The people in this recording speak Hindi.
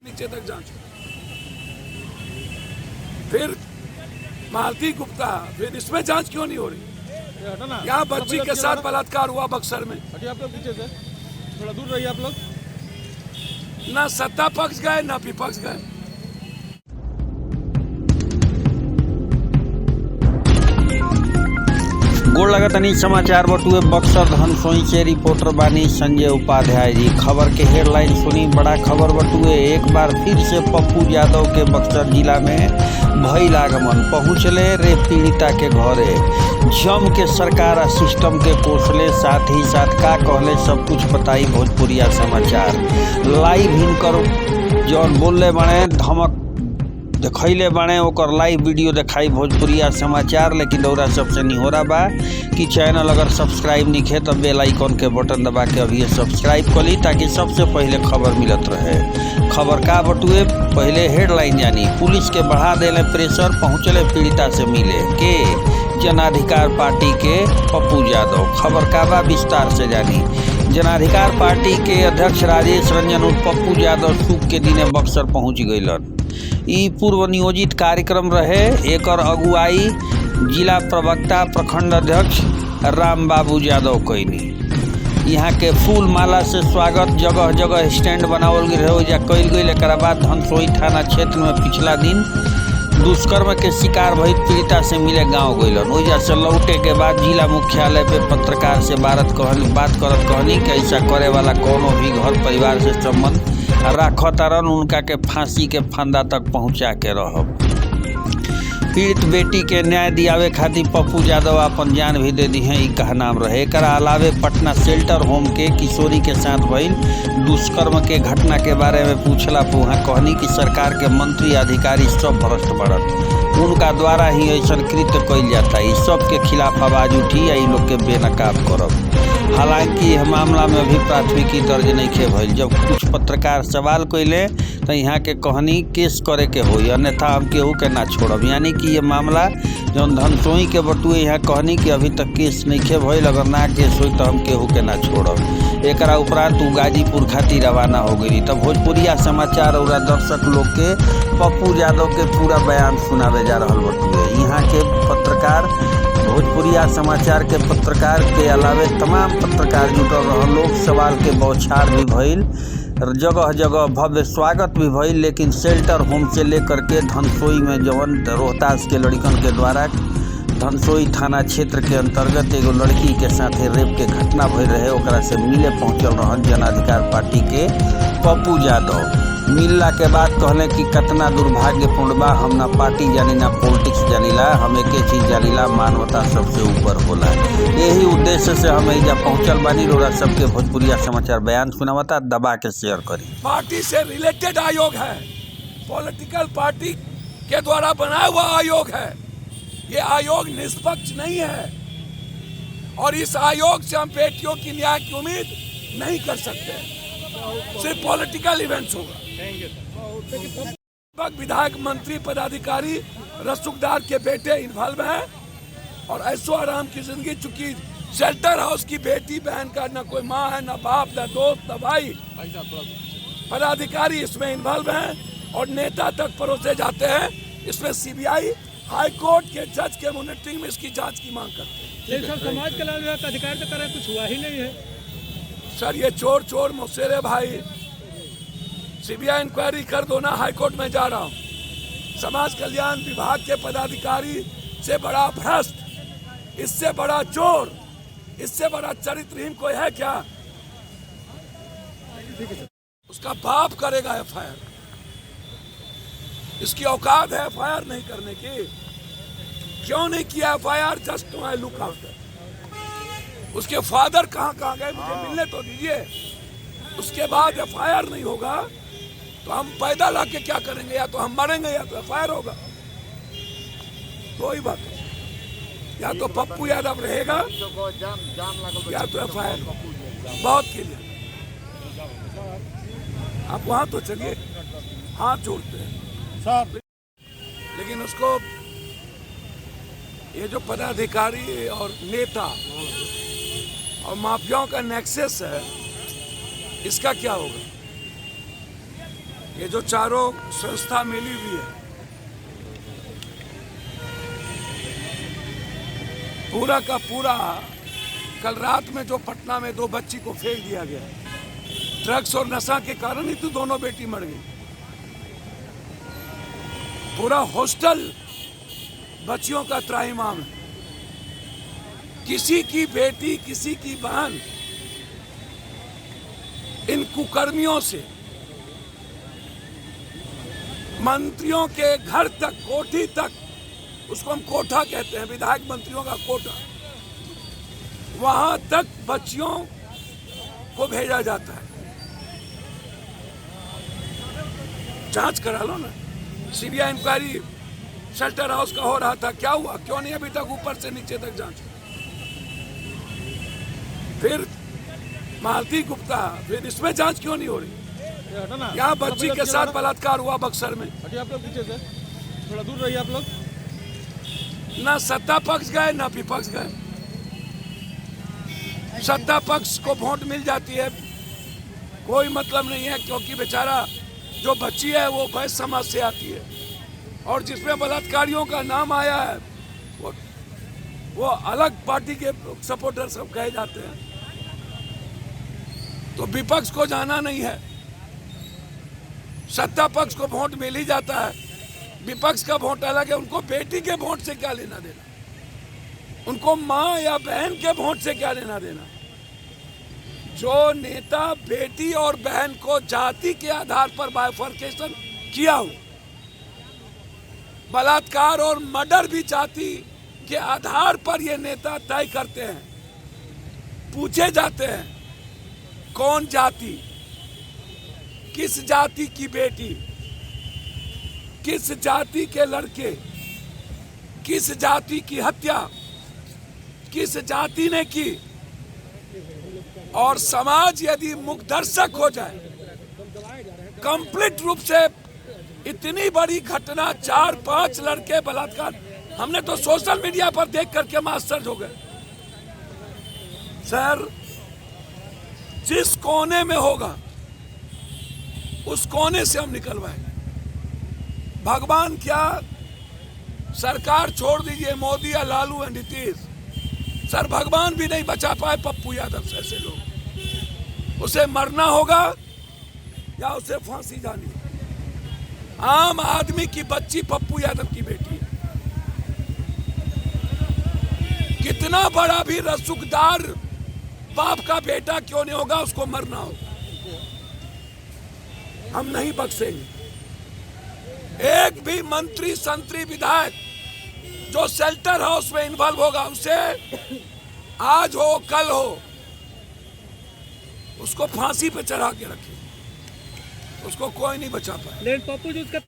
नीचे तक जांच, फिर मालती गुप्ता, फिर इसमें जांच क्यों नहीं हो रही? यहाँ बच्ची के साथ बलात्कार हुआ बक्सर में। हटिए आप लोग पीछे से, थोड़ा दूर रहिए आप लोग। ना सत्ता पक्ष गए ना विपक्ष गए। गोड़ लगतनी समाचार बटुए बक्सर धनसोई से रिपोर्टर बानी संजय उपाध्याय जी। खबर के हेडलाइन सुनी, बड़ा खबर बटुए। एक बार फिर से पप्पू यादव के बक्सर जिला में भइल आगमन, पहुंचले रे पीड़िता के घरे, जम के सरकार आ सिस्टम के कोसले, साथ ही साथ का कहले सब कुछ बताई भोजपुरिया समाचार। लाइव हिनकर जौन बोलले बने धमक देखैले बाणे ओकर लाइव वीडियो दिखाई भोजपुरिया समाचार। लेकिन दौरा सबसे निहोरा बा कि चैनल अगर सब्सक्राइब नहीं है तो बेल आइकन के बटन दबा के अभी सब्सक्राइब कर ली ताकि सबसे पहले खबर मिलत रहे। खबर का बटुए, पहले हेडलाइन जानी। पुलिस के बढ़ा देले प्रेशर, पहुंचले पीड़िता से मिले के जनाधिकार पार्टी के पप्पू यादव। खबर का बा विस्तार से जानी। जनाधिकार पार्टी के अध्यक्ष राजेश रंजन उर्फ पप्पू यादव सुख के दिने बक्सर पहुंच गइलन। ई पूर्व नियोजित कार्यक्रम रहे। एकर अगुवाई जिला प्रवक्ता प्रखंड अध्यक्ष राम बाबू यादव कैनी। यहाँ के फूल माला से स्वागत, जगह जगह स्टैंड बनावल गई रहे कैल गई। एक बाद धनसोई थाना क्षेत्र में पिछला दिन दुष्कर्म के शिकार भई पीड़िता से मिले गांव गइलन। ओइजा से लौटे के बाद जिला मुख्यालय पे पत्रकार से बात करत कहनी कि ऐसा करे वाला कोनो भी घर परिवार से संबंध राखतारन, उनका के फांसी के फंदा तक पहुंचा के रहब। पीड़ित बेटी के न्याय दियावे खातिर पप्पू यादव अपन जान भी दे दी है, ई कहनाम रहे। एक अलावे पटना शेल्टर होम के किशोरी के साथ भइल दुष्कर्म के घटना के बारे में पूछला पर वहाँ कहनी कि सरकार के मंत्री अधिकारी सब भ्रष्ट बढ़त, उनका द्वारा ही ऐसा कृत्य कइल जाता। इस सब के खिलाफ आवाज उठी, आई लोग के बेनकाब करब। हालांकि यह मामला में अभी प्राथमिकी दर्ज नहीं खे भइल। जब कुछ पत्रकार सवाल कैले तो यहाँ के कहनी केस करे के होई, अन्यथा हम केहू के ना छोड़ब। यानी कि ये मामला जौन धनसोई के बटुए यहाँ कहनी कि अभी तक केस नहीं खे भइल, अगर ना केस होई तो हम केहू के ना छोड़ब। एक उपरांत उ गाजीपुर खातिर रवाना हो गई। तब भोजपुरिया समाचार और दर्शक लोग के पप्पू यादव के पूरा बयान सुनावे जा रहा बटुए। यहाँ के पत्रकार, भोजपुरिया समाचार के पत्रकार के अलावे तमाम पत्रकार जुटल रह लोग। सवाल के बौछार भी भइल, जगह जगह भव्य स्वागत भी भइल। लेकिन शेल्टर होम से लेकर के धनसोई में जवन रोहतास के लड़कन के द्वारा धनसोई थाना क्षेत्र के अंतर्गत एगो लड़की के साथ रेप के घटना भइल रहे, ओकरा से मिले पहुंचल रहन जनाधिकार पार्टी के पप्पू यादव। मिलला के बाद कहले कि कितना दुर्भाग्यपूर्ण बा, हम ना पार्टी जानी ना पॉलिटिक्स जानीला, हम एक चीज जानीला, मानवता सबसे ऊपर होला। यही उद्देश्य से हम एजा पहुंचल बानी। रोरा सबके भोजपुरिया समाचार बयान सुनावता, दबा के शेयर करी। पार्टी से रिलेटेड आयोग है, पॉलिटिकल पार्टी के द्वारा बनाया हुआ आयोग है। ये आयोग निष्पक्ष नहीं है और इस आयोग से हम बेटियों की न्याय की उम्मीद नहीं कर सकते। सिर्फ पॉलिटिकल इवेंट्स होगा। विधायक, मंत्री, पदाधिकारी, रसूखदार के बेटे इन्वॉल्व हैं और ऐशो आराम की जिंदगी। चूंकि शेल्टर हाउस की बेटी बहन का न कोई माँ है, न बाप, न दोस्त, न भाई, पदाधिकारी इसमें इन्वॉल्व हैं और नेता तक परोसे जाते हैं। इसमें सीबीआई, हाई कोर्ट के जज के मॉनिटरिंग में इसकी जांच की मांग करते हैं। लेकिन समाज कल्याण विभाग का अधिकारी तो करे, कुछ हुआ ही नहीं है सर। ये चोर चोर मुसेरे भाई, सीबीआई इंक्वायरी कर दो ना। हाई कोर्ट में जा रहा हूँ। समाज कल्याण विभाग के पदाधिकारी से बड़ा भ्रष्ट, इससे बड़ा चोर, इससे बड़ा चरित्रहीन कोई है क्या? उसका बाप करेगा एफआईआर। इसकी औकात है एफआईआर नहीं करने की। क्यों नहीं किया FIR? Just to I look out. उसके फादर कहाँ गए, मुझे मिलने तो दीजिए। उसके बाद एफआईआर नहीं होगा तो हम पैदा ला के क्या करेंगे? या तो हम मरेंगे या तो एफआईआर होगा। कोई बात नहीं, या तो पप्पू यादव रहेगा या तो एफआईआर। बहुत क्लियर। आप वहां तो चलिए, हाथ जोड़ते हैं साहब। लेकिन उसको ये जो पदाधिकारी और नेता और माफियाओं का नेक्सस है, इसका क्या होगा? ये जो चारों संस्था मिली हुई है, पूरा का पूरा कल रात में जो पटना में 2 बच्ची को फेंक दिया गया, ड्रग्स और नशा के कारण ही तो दोनों बेटी मर गई। पूरा हॉस्टल बच्चियों का त्राहिमाम है। किसी की बेटी, किसी की बहन इन कुकर्मियों से मंत्रियों के घर तक, कोठी तक, उसको हम कोठा कहते हैं, विधायक मंत्रियों का कोठा, वहां तक बच्चियों को भेजा जाता है। जांच करा लो ना। सीबीआई इंक्वायरी शेल्टर हाउस का हो रहा था, क्या हुआ? क्यों नहीं अभी तक ऊपर से नीचे तक जांच? फिर मालती गुप्ता, फिर इसमें जांच क्यों नहीं हो रही? यहाँ बच्ची के साथ बलात्कार हुआ बक्सर में। हटिए आप लोग पीछे से, थोड़ा दूर रहिए आप लोग। ना सत्ता पक्ष गए ना विपक्ष गए। सत्ता पक्ष को वोट मिल जाती है, कोई मतलब नहीं है, क्योंकि बेचारा जो बच्ची है वो वैश्य समाज से आती है, और जिसमें बलात्कारियों का नाम आया है वो अलग पार्टी के सपोर्टर सब कहे जाते हैं। तो विपक्ष को जाना नहीं है, सत्ता पक्ष को वोट मिल ही जाता है। विपक्ष का वोट अलग है, उनको बेटी के वोट से क्या लेना देना, उनको माँ या बहन के वोट से क्या लेना देना। जो नेता बेटी और बहन को जाति के आधार पर बाइफर्केशन किया हो, बलात्कार और मर्डर भी जाति के आधार पर ये नेता तय करते हैं। पूछे जाते हैं कौन जाति, किस जाति की बेटी, किस जाति के लड़के, किस जाति की हत्या किस जाति ने की। और समाज यदि मुखदर्शक हो जाए, कंप्लीट रूप से इतनी बड़ी घटना, 4-5 लड़के बलात्कार, हमने तो सोशल मीडिया पर देख करके हम आश्चर्य हो गए। सर, जिस कोने में होगा उस कोने से हम निकलवाएंगे। भगवान क्या, सरकार छोड़ दीजिए, मोदी या लालू या नीतीश, सर भगवान भी नहीं बचा पाए पप्पू यादव से ऐसे लोग। उसे मरना होगा या उसे फांसी जानी। आम आदमी की बच्ची पप्पू यादव की बेटी है। कितना बड़ा भी रसूखदार बाप का बेटा क्यों नहीं होगा, उसको मरना होगा। हम नहीं बख्शेंगे। एक भी मंत्री, संतरी, विधायक जो शेल्टर हाउस में इन्वॉल्व होगा, उसे आज हो कल हो उसको फांसी पे चढ़ा के रखिए, उसको कोई नहीं बचा पाए। लेकिन पप्पू जी उसका